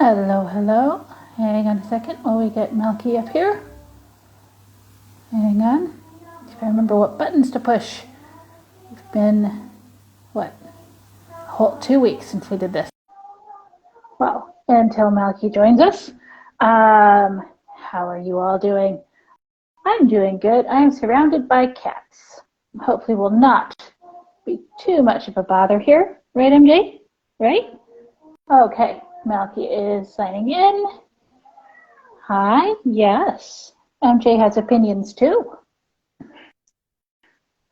Hello, hello. Hang on a second while we get Malkie up here. Hang on. If I remember what buttons to push. It's been, what, a whole 2 weeks since we did this. Well, until Malkie joins us. How are you all doing? I'm doing good. I am surrounded by cats. Hopefully will not be too much of a bother here. Right, MJ? Right? Okay. Malkie is signing in. Hi, yes. MJ has opinions too.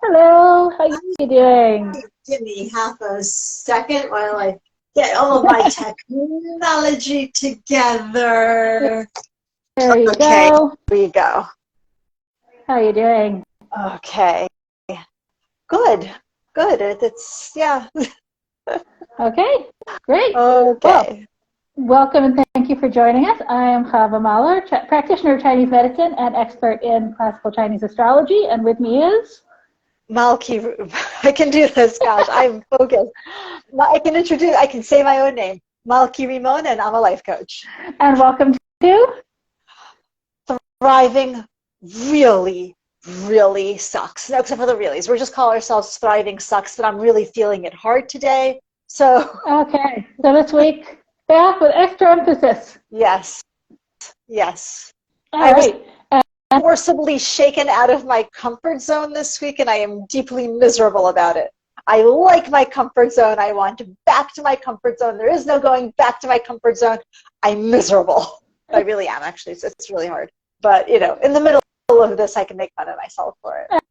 Hello, how you doing? Give me half a second while I get all of my technology together. There you Okay, go. here we go. How you doing? Okay. Good. It's, yeah. Okay, great. Okay. Well, welcome and thank you for joining us. I am Havva Mahler, practitioner of Chinese medicine and expert in classical Chinese astrology, and with me is Malkie, I can do this, gosh, I'm focused. I can say my own name. Malkie Rimon, and I'm a life coach. And welcome to Thriving really sucks. No, except for the reallys. We're just calling ourselves Thriving Sucks, but I'm really feeling it hard today. So Okay, so this week back with extra emphasis. yes. All I was right. forcibly shaken out of my comfort zone this week, and I am deeply miserable about it. I like my comfort zone. I want back to my comfort zone. There is no going back to my comfort zone. I'm miserable. I really am, actually. It's really hard. But, you know, in the middle of this, I can make fun of myself for it.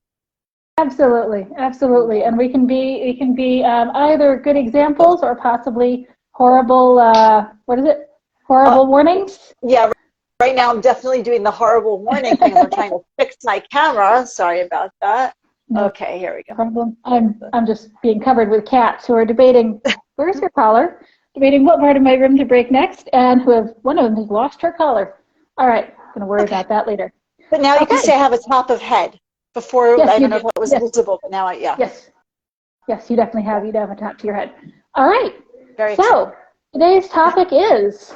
Absolutely. And we can be either good examples or possibly horrible, horrible warnings. Yeah, right now I'm definitely doing the horrible warning thing. I'm trying to fix my camera. Sorry about that. No okay, here we go. problem. I'm just being covered with cats who are debating, where's her collar? Debating what part of my room to break next, and one of them has lost her collar. All right, I'm going to worry about that later. But now you can say I have a top of head. Before, yes, I don't know if it was visible, but now yeah. Yes, you definitely have. You have a top to your head. All right. Very so exciting. Today's topic is.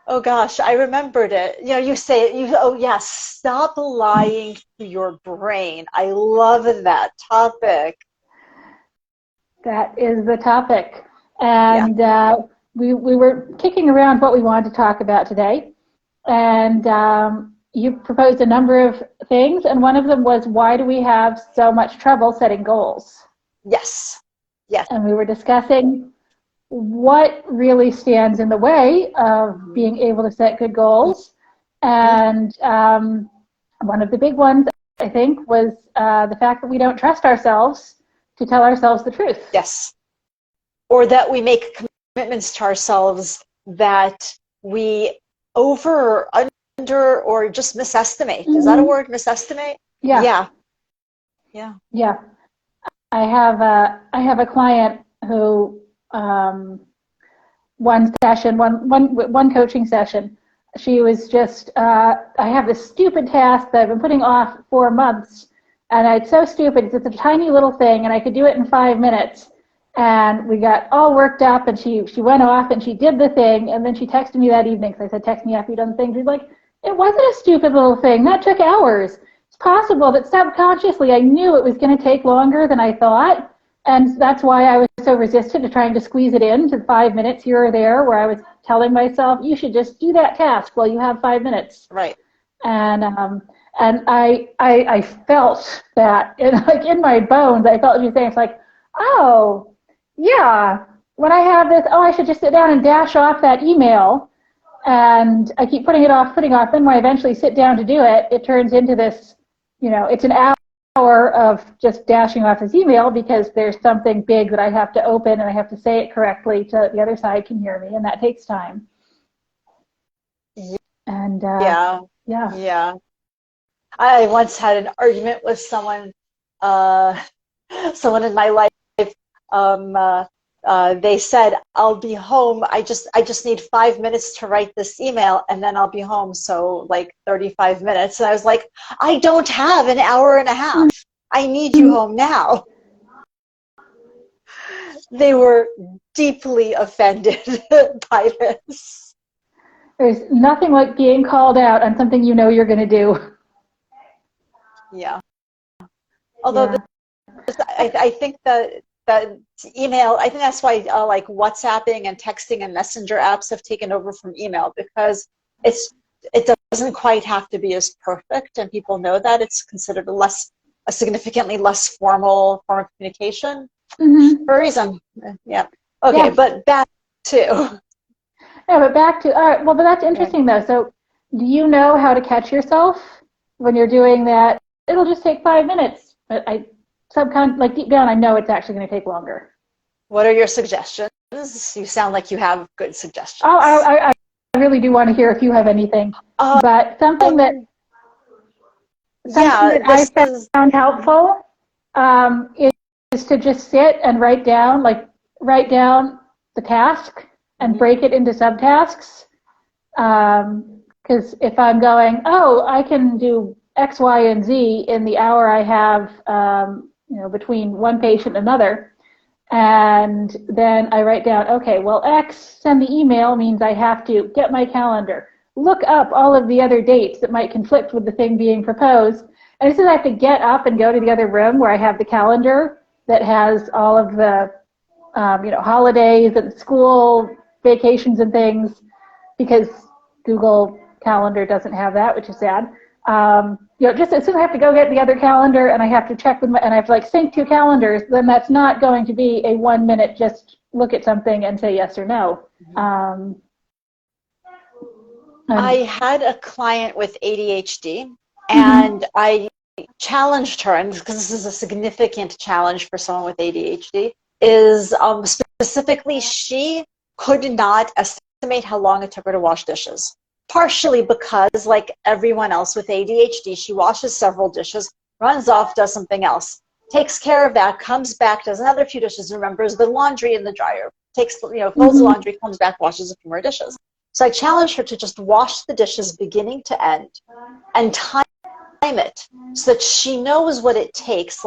Oh gosh, I remembered it. You know, you say it. Oh yes, stop lying to your brain. I love that topic. That is the topic, and we were kicking around what we wanted to talk about today, and you proposed a number of things, and one of them was, why do we have so much trouble setting goals? Yes. And we were discussing what really stands in the way of being able to set good goals. And one of the big ones, I think, was the fact that we don't trust ourselves to tell ourselves the truth. Yes. Or that we make commitments to ourselves that we over, under, or just misestimate. Is that a word, misestimate? Yeah. I have a client who one coaching session, she was just I have this stupid task that I've been putting off for months, and it's so stupid. It's a tiny little thing, and I could do it in 5 minutes. And we got all worked up, and she went off and she did the thing, and then she texted me that evening, because I said, text me after you've done the thing. She's like, it wasn't a stupid little thing. That took hours. It's possible that subconsciously I knew it was going to take longer than I thought, and that's why I was so resistant to trying to squeeze it in to 5 minutes here or there, where I was telling myself, you should just do that task while you have 5 minutes. Right. And I felt that, in my bones, I felt you saying, it's like, oh, yeah, when I have this, I should just sit down and dash off that email, and I keep putting it off, then when I eventually sit down to do it, it turns into this, it's an hour of just dashing off his email because there's something big that I have to open, and I have to say it correctly so that the other side can hear me, and that takes time. And yeah. I once had an argument with someone in my life. They said, I'll be home. I just need 5 minutes to write this email, and then I'll be home. So like 35 minutes. And I was like, I don't have an hour and a half. I need you home now. They were deeply offended by this. There's nothing like being called out on something you know you're going to do. Yeah. Although Yeah. I think that email, I think that's why like WhatsApping and texting and messenger apps have taken over from email, because it doesn't quite have to be as perfect, and people know that it's considered a significantly less formal form of communication for a reason. Yeah. Okay, Yeah. but back to. Yeah, but back to, all right, well, but that's interesting though. So do you know how to catch yourself when you're doing that? It'll just take 5 minutes, but like deep down, I know it's actually going to take longer. What are your suggestions? You sound like you have good suggestions. Oh, I really do want to hear if you have anything. But Yeah, I found helpful is to just sit and write down the task and break it into subtasks. Because if I'm going, oh, I can do X, Y, and Z in the hour I have, between one patient and another, and then I write down, okay, well, X, send the email means I have to get my calendar, look up all of the other dates that might conflict with the thing being proposed, and it says I have to get up and go to the other room where I have the calendar that has all of the, holidays and school vacations and things, because Google Calendar doesn't have that, which is sad. Just as soon as I have to go get the other calendar and I have to check and I have to sync two calendars, then that's not going to be a 1 minute just look at something and say yes or no. I had a client with ADHD, and I challenged her, and because this is a significant challenge for someone with ADHD, is specifically she could not estimate how long it took her to wash dishes. Partially because, like everyone else with ADHD, she washes several dishes, runs off, does something else, takes care of that, comes back, does another few dishes, remembers the laundry in the dryer, folds the laundry, comes back, washes a few more dishes. So I challenged her to just wash the dishes beginning to end and time it so that she knows what it takes,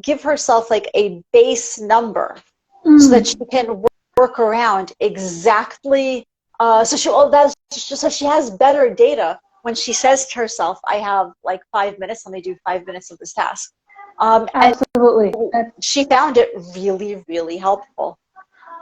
give herself a base number so that she can work around exactly. So she has better data when she says to herself, I have 5 minutes, let me do 5 minutes of this task. Absolutely. And she found it really, really helpful.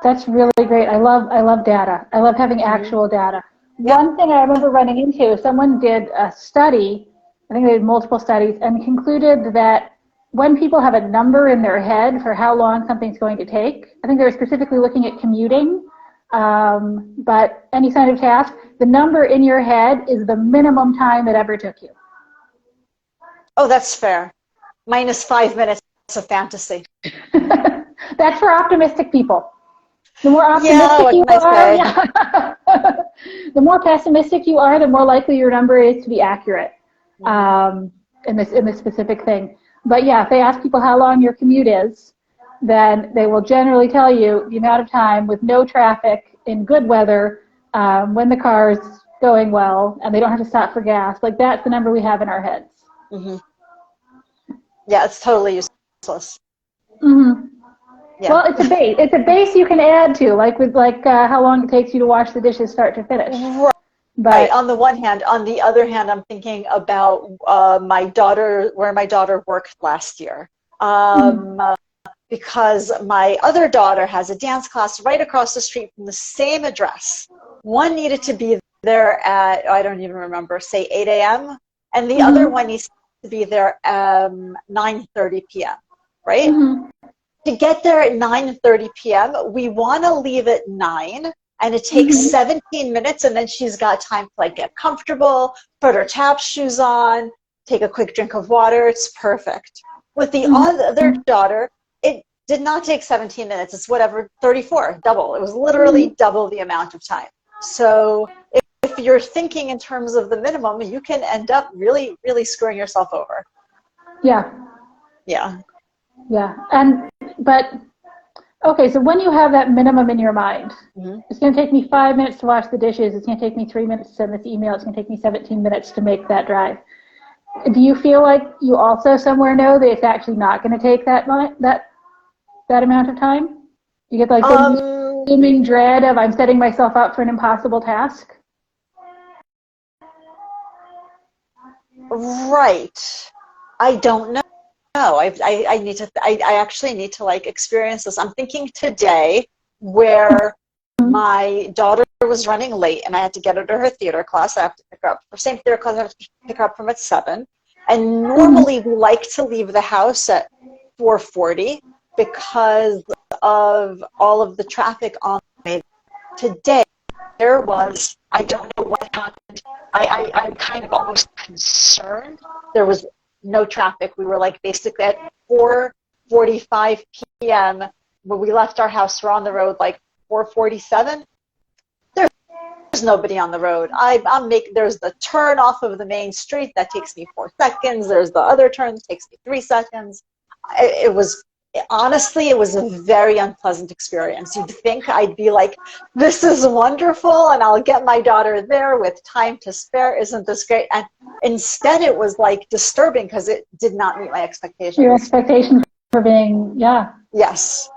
That's really great. I love data. I love having actual data. Yep. One thing I remember running into, someone did a study, I think they did multiple studies, and concluded that when people have a number in their head for how long something's going to take, I think they were specifically looking at commuting, but any kind of task, the number in your head is the minimum time it ever took you. Oh, that's fair. Minus 5 minutes of fantasy. That's for optimistic people. The more optimistic you are, the more pessimistic you are, the more likely your number is to be accurate in this specific thing. But yeah, if they ask people how long your commute is, then they will generally tell you the amount of time with no traffic in good weather, when the car is going well and they don't have to stop for gas. That's the number we have in our heads. Yeah, it's totally useless. Yeah. Well, it's a base. It's a base you can add to, with how long it takes you to wash the dishes start to finish. Right. On the one hand, on the other hand, I'm thinking about where my daughter worked last year, because my other daughter has a dance class right across the street from the same address. One needed to be there at, I don't even remember, say 8 a.m. and the other one needs to be there at 9:30 p.m. Right? To get there at 9:30 p.m., we want to leave at 9, and it takes 17 minutes, and then she's got time to get comfortable, put her tap shoes on, take a quick drink of water. It's perfect. With the other daughter, it did not take 17 minutes. It's 34, double. It was literally double the amount of time. So if you're thinking in terms of the minimum, you can end up really, really screwing yourself over. Yeah. Yeah. Yeah. But okay, so when you have that minimum in your mind, it's going to take me 5 minutes to wash the dishes, it's going to take me 3 minutes to send this email, it's going to take me 17 minutes to make that drive. Do you feel like you also somewhere know that it's actually not going to take that amount of time? You get the looming dread of I'm setting myself up for an impossible task? Right. I don't know. I need to, I actually need to like experience this. I'm thinking today where my daughter was running late and I had to get her to her theater class. I have to pick her up for same theater class. I have to pick her up from at 7. And normally we like to leave the house at 4:40 because of all of the traffic on the way. Today there was, I don't know what happened. I'm kind of almost concerned. There was no traffic. We were like basically at 4:45 p.m. when we left our house. We're on the road like 4:47. There's nobody on the road. There's the turn off of the main street that takes me 4 seconds. There's the other turn that takes me 3 seconds. It was honestly, it was a very unpleasant experience. You'd think I'd be like, this is wonderful, and I'll get my daughter there with time to spare. Isn't this great? And instead, it was like disturbing because it did not meet my expectations. Your expectations for being, yeah. Yes.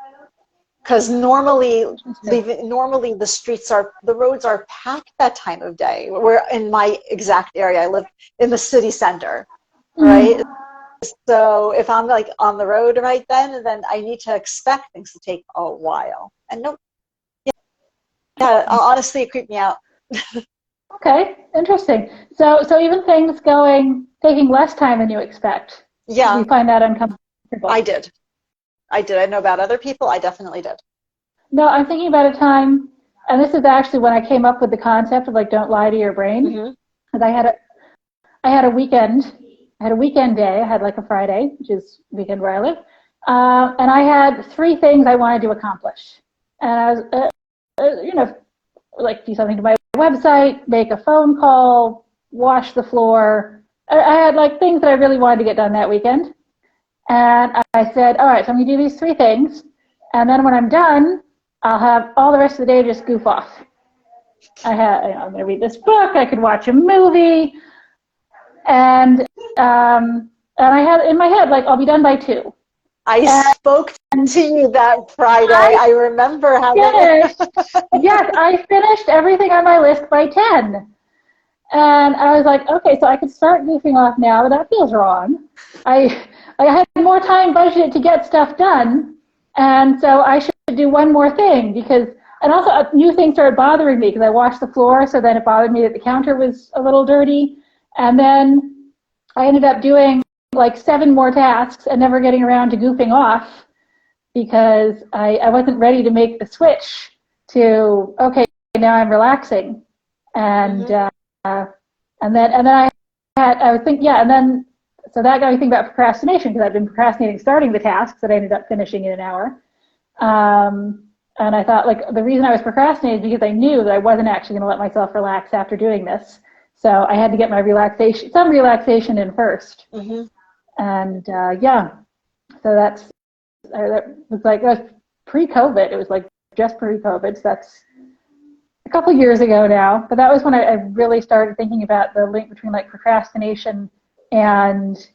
Because normally the roads are packed that time of day. We're in my exact area. I live in the city center, right? Mm-hmm. So if I'm like on the road right then I need to expect things to take a while. And no, yeah, honestly, it creeped me out. Okay, interesting. So even things taking less time than you expect. Yeah. You find that uncomfortable. I did. I know about other people. I definitely did. No, I'm thinking about a time, and this is actually when I came up with the concept of like, don't lie to your brain. Mm-hmm. Because I had a weekend. I had a weekend day. I had like a Friday, which is weekend where I live. And I had 3 things I wanted to accomplish. And I was, like do something to my website, make a phone call, wash the floor. I had like things that I really wanted to get done that weekend. And I said, all right, so I'm going to do these 3 things. And then when I'm done, I'll have all the rest of the day to just goof off. I'm going to read this book. I could watch a movie. And I had in my head, like, I'll be done by 2. I spoke to you that Friday. I remember how finished. Yes, I finished everything on my list by 10. And I was like, okay, so I could start goofing off now, but that feels wrong. I had more time budgeted to get stuff done, and so I should do one more thing and also a new thing started bothering me because I washed the floor, so then it bothered me that the counter was a little dirty. And then I ended up doing like 7 more tasks and never getting around to goofing off because I wasn't ready to make the switch to, okay, now I'm relaxing. And and then I would think, yeah, and then so that got me thinking about procrastination because I've been procrastinating starting the tasks that I ended up finishing in an hour. And I thought, like, the reason I was procrastinating is because I knew that I wasn't actually going to let myself relax after doing this. So I had to get some relaxation in first. Mm-hmm. And so that was pre-COVID. It was like just pre-COVID. So that's a couple years ago now. But that was when I really started thinking about the link between like procrastination and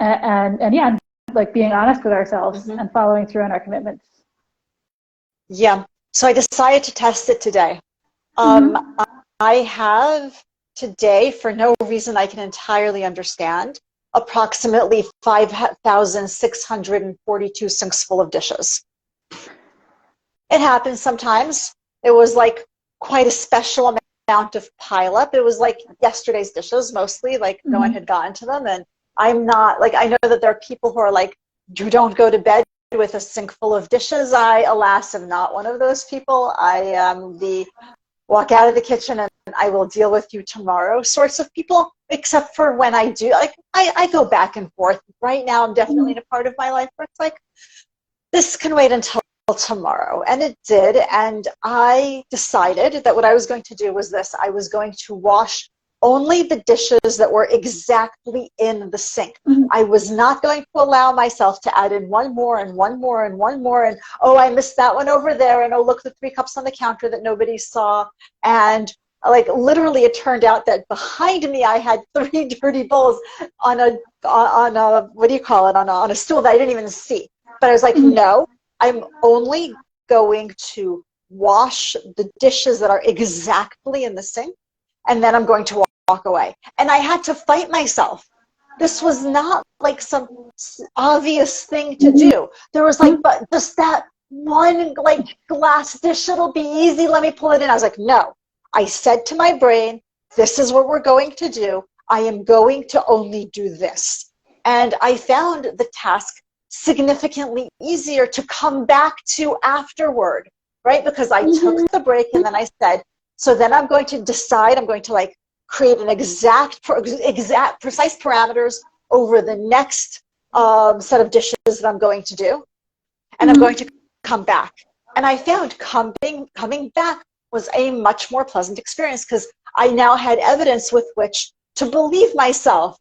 like being honest with ourselves mm-hmm. and following through on our commitments. Yeah. So I decided to test it today. Mm-hmm. I have today, for no reason I can entirely understand, approximately 5,642 sinks full of dishes. It happens sometimes. It was like quite a special amount of pileup. It was like yesterday's dishes mostly, like mm-hmm. no one had gotten to them. And I'm not, like, I know that there are people who are like, you don't go to bed with a sink full of dishes. I, alas, am not one of those people. I am the walk out of the kitchen and I will deal with you tomorrow sorts of people, except for when I do, like, I go back and forth. Right now, I'm definitely in a part of my life where it's like, this can wait until tomorrow. And it did. And I decided that what I was going to do was this. I was going to wash only the dishes that were exactly in the sink. Mm-hmm. I was not going to allow myself to add in one more and one more and one more and, oh, I missed that one over there, and oh, look, the 3 cups on the counter that nobody saw. And like literally it turned out that behind me I had 3 dirty bowls on a what do you call it, on a stool that I didn't even see. But I was like, mm-hmm. no, I'm only going to wash the dishes that are exactly in the sink, and then I'm going to walk away. And I had to fight myself this was not like some obvious thing to do. There was like, but just that one like glass dish, it'll be easy, let me pull it in. I was like, no. I said to my brain, this is what we're going to do. I am going to only do this. And I found the task significantly easier to come back to afterward, right? Because I took the break and then I said, so then I'm going to decide, I'm going to like create an exact precise parameters over the next set of dishes that I'm going to do. And I'm going to come back. And I found coming back was a much more pleasant experience because I now had evidence with which to believe myself.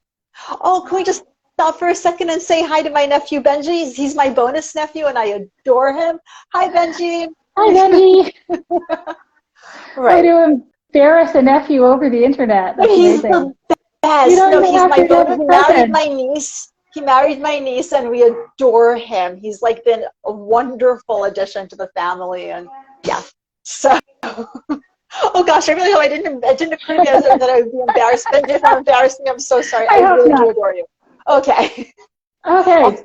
Oh, can we just stop for a second and say hi to my nephew Benji? He's my bonus nephew and I adore him. Hi, Benji. Hi, Benji. Right. To embarrass a nephew over the internet. That's He's amazing. the best. No, he's my bonus. He married my niece and we adore him. He's like been a wonderful addition to the family. And yeah, so oh gosh, I really hope it didn't occur to me that I would be embarrassed. Benji, if I'm embarrassing you, I'm so sorry. I really do adore you. Okay. Okay.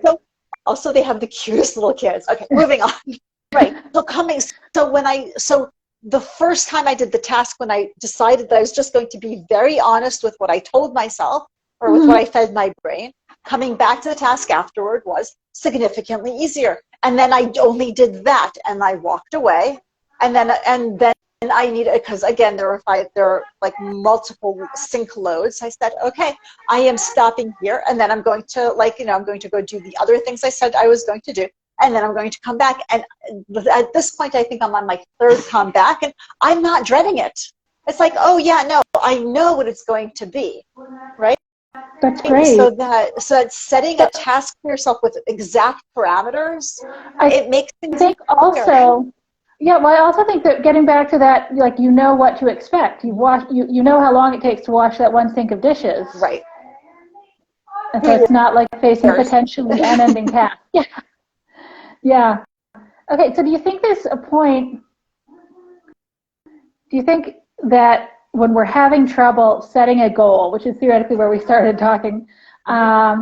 Also, they have the cutest little kids. Okay, moving on. Right. So the first time I did the task, when I decided that I was just going to be very honest with what I told myself or with what I fed my brain, coming back to the task afterward was significantly easier. And then I only did that and I walked away. And then I needed, because again, there are like multiple sink loads. I said, okay, I am stopping here. And then I'm going to I'm going to go do the other things I said I was going to do. And then I'm going to come back. And at this point, I think I'm on my third come back and I'm not dreading it. It's like, oh yeah, no, I know what it's going to be, right? That's great. So that setting a task for yourself with exact parameters, it makes things easier. Yeah, well, I also think that getting back to that, like, you know what to expect. You know how long it takes to wash that one sink of dishes. Right. And so it's not like facing a potentially unending task. Yeah. Yeah. Okay, so do you think there's a point, do you think that when we're having trouble setting a goal, which is theoretically where we started talking, I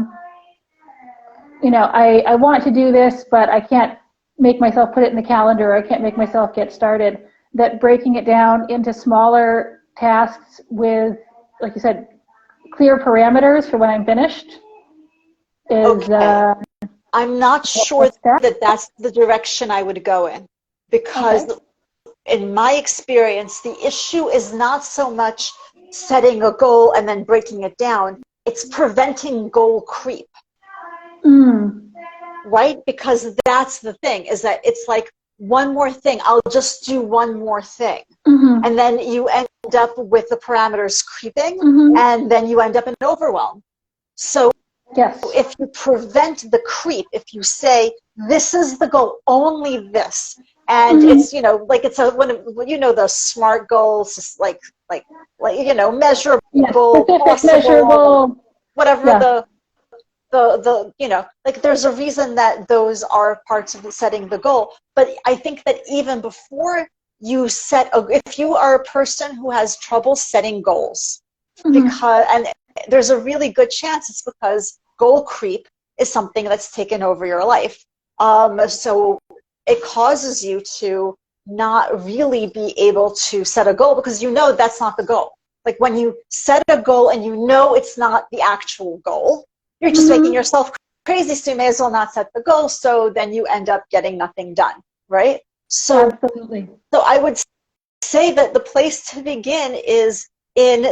want to do this, but I can't make myself put it in the calendar, or I can't make myself get started, that breaking it down into smaller tasks with, like you said, clear parameters for when I'm finished is... Okay. I'm not sure that that's the direction I would go in, because in my experience, the issue is not so much setting a goal and then breaking it down. It's preventing goal creep. Right? Because that's the thing, is that it's like one more thing. I'll just do one more thing. And then you end up with the parameters creeping, and then you end up in overwhelm. So if you prevent the creep, if you say, this is the goal, only this, and it's, like it's the SMART goals, like measurable, possible, whatever like there's a reason that those are parts of setting the goal. But I think that even before you if you are a person who has trouble setting goals, and there's a really good chance it's because goal creep is something that's taken over your life. So it causes you to not really be able to set a goal because that's not the goal. Like when you set a goal and it's not the actual goal, you're just making yourself crazy, so you may as well not set the goal, so then you end up getting nothing done, right? So, absolutely. So I would say that the place to begin is in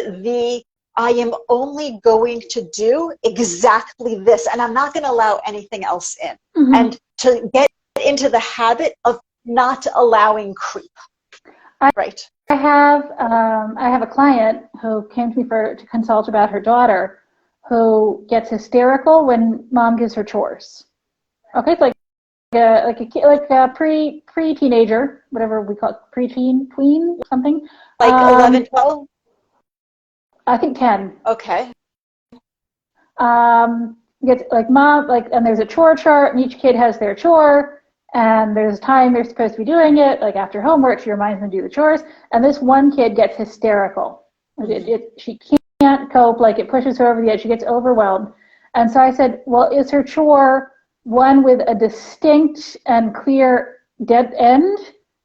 I am only going to do exactly this, and I'm not going to allow anything else in. And to get into the habit of not allowing creep. Right. I have a client who came to me to consult about her daughter, who gets hysterical when mom gives her chores. Okay, it's like a pre-teenager, whatever we call it, pre-teen, tween, something. Like 11, 12? I think 10. Okay. Gets like mom, and there's a chore chart, and each kid has their chore, and there's time they're supposed to be doing it, like after homework, she reminds them to do the chores, and this one kid gets hysterical. She can't cope, like it pushes her over the edge, she gets overwhelmed. And so I said, well, is her chore one with a distinct and clear dead end,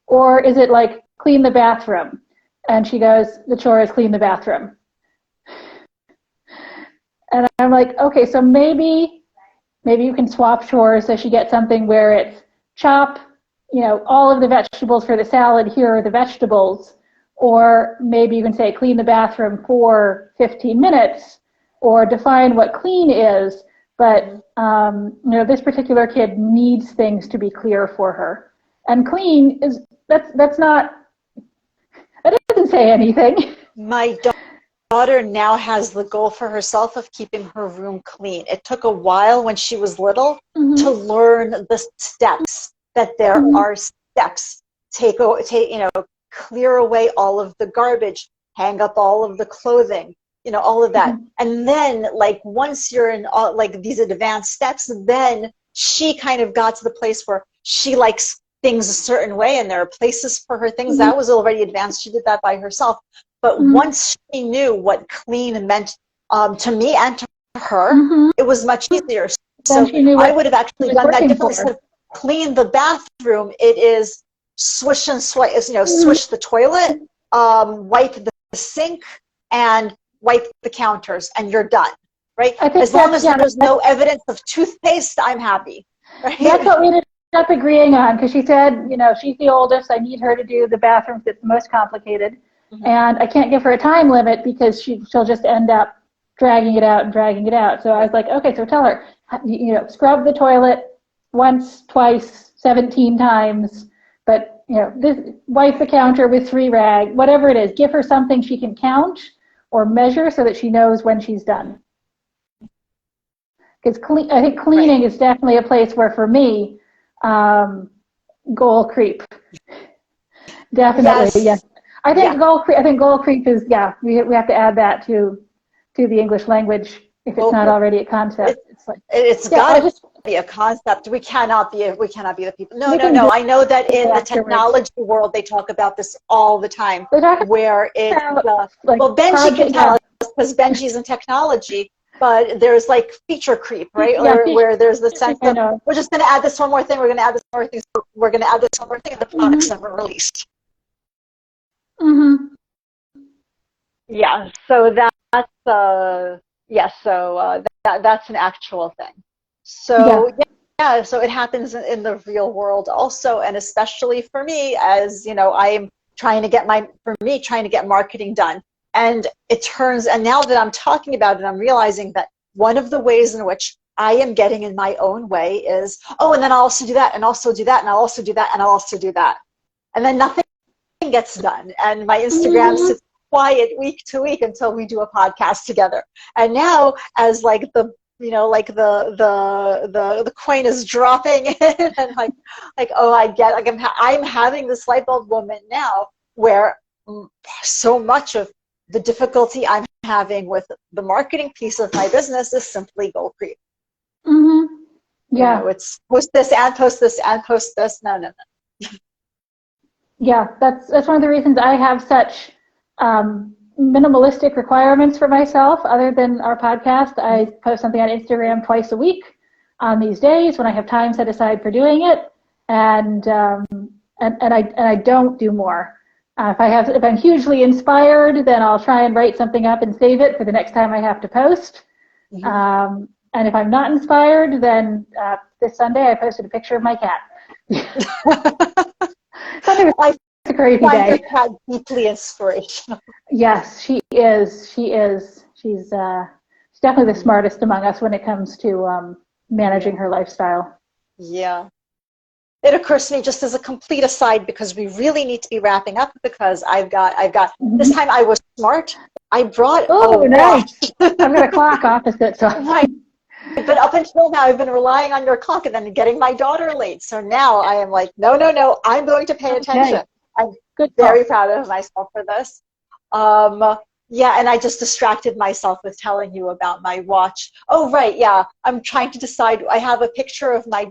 or is it like clean the bathroom? And she goes, the chore is clean the bathroom. And I'm like, okay, so maybe you can swap chores so she gets something where it's chop, all of the vegetables for the salad, here are the vegetables. Or maybe you can say clean the bathroom for 15 minutes, or define what clean is. But this particular kid needs things to be clear for her. And clean is that doesn't say anything. My daughter now has the goal for herself of keeping her room clean. It took a while when she was little to learn the steps, that there are steps. Clear away all of the garbage, hang up all of the clothing, all of that. And then once you're in all these advanced steps, then she kind of got to the place where she likes things a certain way, and there are places for her things. That was already advanced. She did that by herself. But once she knew what clean meant to me and to her, it was much easier. So I would have actually done that differently. Instead of clean the bathroom, it is swish and swipe, swish the toilet, wipe the sink, and wipe the counters, and you're done, right? As long as there's no evidence of toothpaste, I'm happy. Right? That's what we ended up agreeing on, because she said, she's the oldest. I need her to do the bathrooms that's the most complicated. And I can't give her a time limit because she'll just end up dragging it out. So I was like, okay, so tell her, scrub the toilet once, twice, 17 times, but wipe the counter with 3 rags, whatever it is. Give her something she can count or measure so that she knows when she's done. Because I think cleaning is definitely a place where, for me, goal creep. Definitely, yes. I think goal creep is, we have to add that to the English language if it's not already a concept. It's got to be a concept. We cannot be the people. No. I know that in the technology world they talk about this all the time, where it's Benji can tell us because Benji's in technology. But there's feature creep, right? Where there's the sense of, we're just going to add this one more thing, we're going to add this one more thing, we're going to add this one more thing, and the product's never released. Yeah, so that's that's an actual thing. So so it happens in the real world also, and especially for me, as I'm trying to get marketing done. And now that I'm talking about it, I'm realizing that one of the ways in which I am getting in my own way is, and then I'll also do that, and also do that, and I'll also do that, and I'll also do that. And then nothing gets done. And my Instagram sits quiet week to week until we do a podcast together. And now, as the coin is dropping in, and I'm having this light bulb moment now where so much of the difficulty I'm having with the marketing piece of my business is simply goal creep. It's post this and post this and post this. No. Yeah, that's one of the reasons I have such minimalistic requirements for myself. Other than our podcast, I post something on Instagram twice a week on these days when I have time set aside for doing it, and I don't do more. If I'm hugely inspired, then I'll try and write something up and save it for the next time I have to post. And if I'm not inspired, then this Sunday I posted a picture of my cat. Sunday was a crazy day. I find your cat deeply inspirational. Yes, she is. She's definitely the smartest among us when it comes to managing her lifestyle. Yeah. It occurs to me, just as a complete aside, because we really need to be wrapping up, because I've got this time I was smart. I brought nice. I've got a clock opposite, so right. But up until now, I've been relying on your clock and then getting my daughter late. So now I am like, no, I'm going to pay attention. I'm very proud of myself for this. And I just distracted myself with telling you about my watch. Oh, right, yeah. I'm trying to decide. I have a picture of my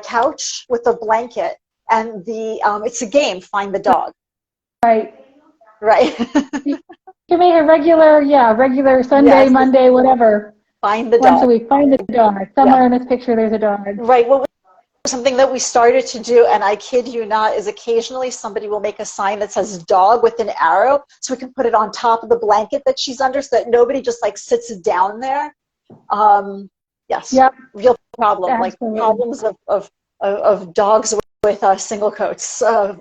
couch with a blanket, and it's a game, Find the Dog. Right. You made a regular Sunday, Monday, whatever. Find the Once a dog. week, find the dog. Somewhere in this picture, there's a dog. Right. What something that we started to do, and I kid you not, is occasionally somebody will make a sign that says dog with an arrow, so we can put it on top of the blanket that she's under, so that nobody just like sits down there. Yes. Yep. Real problem. Absolutely. Like problems of dogs with single coats. Of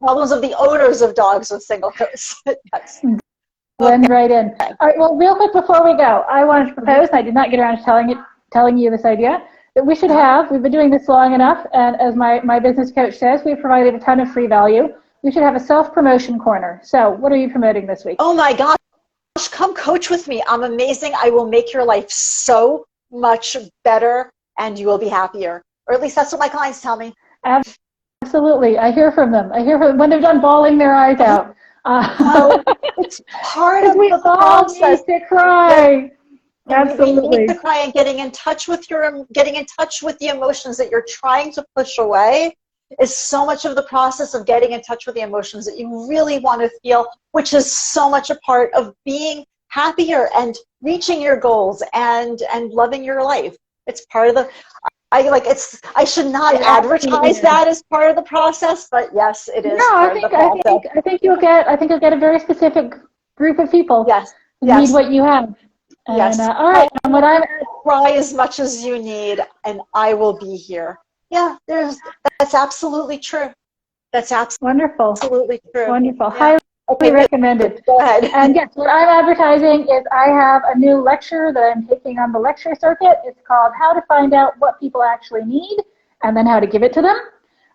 problems of the owners of dogs with single coats. Yes. Blend right in. All right. Well, real quick before we go, I wanted to propose, and I did not get around to telling you this idea, that we should have, we've been doing this long enough, and as my business coach says, we've provided a ton of free value. We should have a self-promotion corner. So what are you promoting this week? Oh my gosh, come coach with me. I'm amazing. I will make your life so much better, and you will be happier. Or at least that's what my clients tell me. Absolutely. I hear from them. When they're done bawling their eyes out. It's part of the process. We all need to cry. Absolutely. We need to cry, and getting in touch with the emotions that you're trying to push away is so much of the process of getting in touch with the emotions that you really want to feel, which is so much a part of being happier and reaching your goals and loving your life. It's part of the I should not advertise that as part of the process, but yes, it is. No, I think you'll get a very specific group of people who need what you have. And, all right. And what I'm cry as much as you need, and I will be here. Yeah, that's absolutely true. That's absolutely true. Wonderful. Yeah. Highly recommended. Go ahead. And yes, what I'm advertising is I have a new lecture that I'm taking on the lecture circuit. It's called How to Find Out What People Actually Need and Then How to Give It to Them.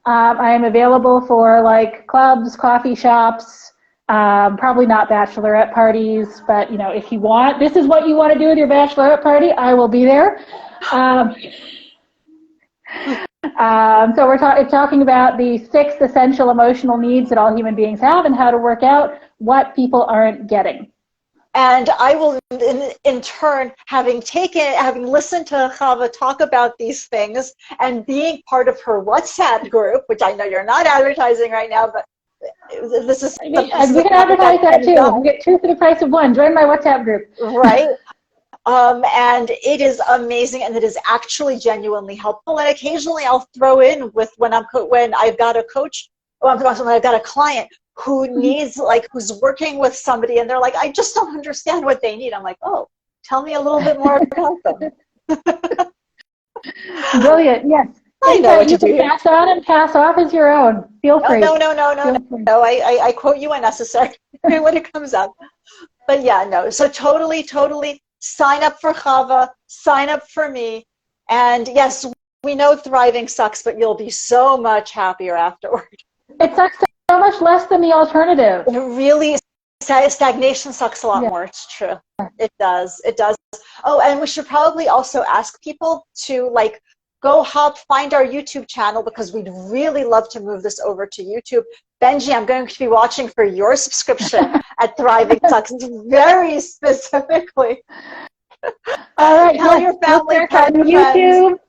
I am available for like clubs, coffee shops, probably not bachelorette parties, but you know, if you want, this is what you want to do with your bachelorette party, I will be there. So we're talking about the 6 essential emotional needs that all human beings have and how to work out what people aren't getting. And I will, in turn, having listened to Havva talk about these things and being part of her WhatsApp group, which I know you're not advertising right now, but this is... we can advertise that too. We'll get 2 for the price of 1. Join my WhatsApp group. Right. And it is amazing, and it is actually genuinely helpful. And occasionally I'll throw in with when I've got a coach, when I've got a client who needs, like, who's working with somebody, and they're like, I just don't understand what they need. I'm like, oh, tell me a little bit more about them. Brilliant. Yes. I know what you can pass on and pass off as your own. Feel free. No. I quote you when necessary when it comes up. But yeah, no. So totally. Sign up for Havva, sign up for me, and yes, we know thriving sucks, but you'll be so much happier afterward. It sucks so much less than the alternative. It really, stagnation sucks a lot more. It's true. It does. Oh, and we should probably also ask people to find our YouTube channel, because we'd really love to move this over to YouTube. Benji, I'm going to be watching for your subscription at Thriving Sucks very specifically. All right. Tell your family, friends. YouTube,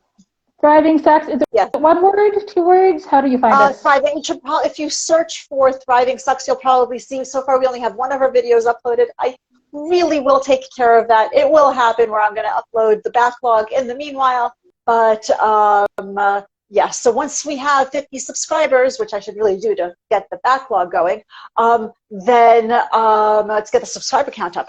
Thriving Sucks. Is it 1 word, 2 words? How do you find us? Thriving. If you search for Thriving Sucks, you'll probably see. So far, we only have 1 of our videos uploaded. I really will take care of that. It will happen where I'm going to upload the backlog in the meanwhile. But yes, so once we have 50 subscribers, which I should really do to get the backlog going, then let's get the subscriber count up,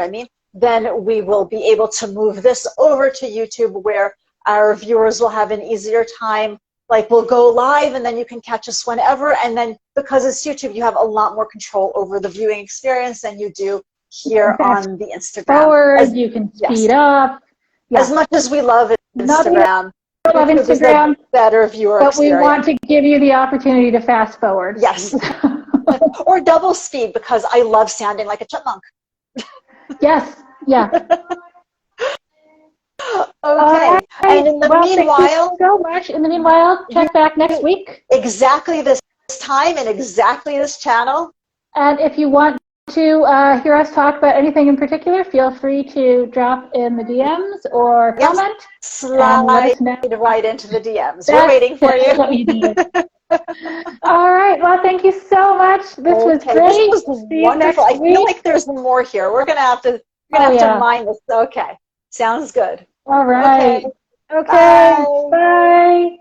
then we will be able to move this over to YouTube, where our viewers will have an easier time. Like, we'll go live, and then you can catch us whenever. And then because it's YouTube, you have a lot more control over the viewing experience than you do here on the Instagram. You can speed up. As much as we love Instagram. Love Instagram, better viewer but experience. We want to give you the opportunity to fast forward. Yes. Or double speed, because I love sounding like a chipmunk. Yes. Yeah. Okay. And in the meanwhile, thank you so much. In the meanwhile, check back next week. Exactly this time and exactly this channel. And if you want to hear us talk about anything in particular, feel free to drop in the DMs or comment. Slide right into the DMs. We're waiting for you. All right. Well, thank you so much. This was great. This was wonderful. I feel like there's more here. We're gonna have to mine this. Okay. Sounds good. All right. Okay. Okay. Bye. Bye.